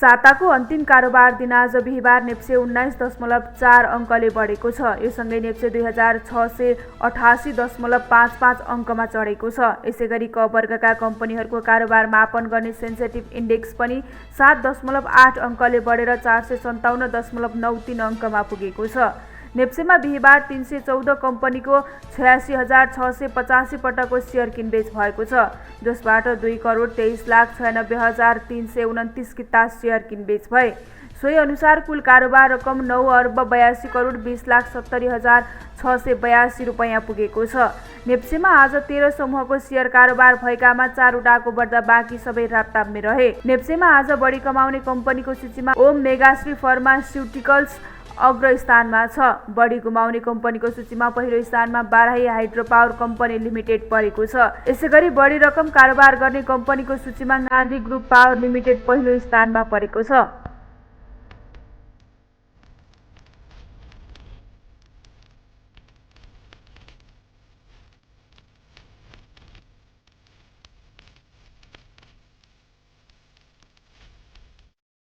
साताको अन्तिम कारोबार दिन आज बिहिबार नेप्से 19.4 अङ्कले बढेको छ। यो सँगै नेप्से 2688.55 अङ्कमा चढेको छ। यसैगरी क वर्गका कम्पनीहरूको कारोबार मापन गर्ने सेन्सेटिभ इन्डेक्स पनि 7.8 अङ्कले बढेर 457.93 अङ्कमा पुगेको छ। नेप्सेमा बिहिबार 314 कम्पनीको 86,685 पटकको सेयर किनबेच भएको छ, जसबाट 2,23,96,329 किता सेयर किनबेच भए। सोही अनुसार कुल कारोबार रकम 9,82,70,682 रुपैयाँ पुगेको छ। नेप्सेमा आज 13 समूहको सेयर कारोबार भएकामा 4 वटाको बढ्दा बाँकी सबै राताबमै रहे। नेप्सेमा आज बढी कमाउने कम्पनीको सूचीमा ओम मेगाश्री फार्मास्युटिकल्स अग्र स्थानमा छ। बढी गुमाउने कम्पनीको सूचीमा पहिलो स्थानमा बाराही हाइड्रोपावर कम्पनी लिमिटेड परेको छ। यसैगरी बढी रकम कारोबार गर्ने कम्पनीको सूचीमा गान्धी ग्रुप पावर लिमिटेड पहिलो स्थानमा परेको छ।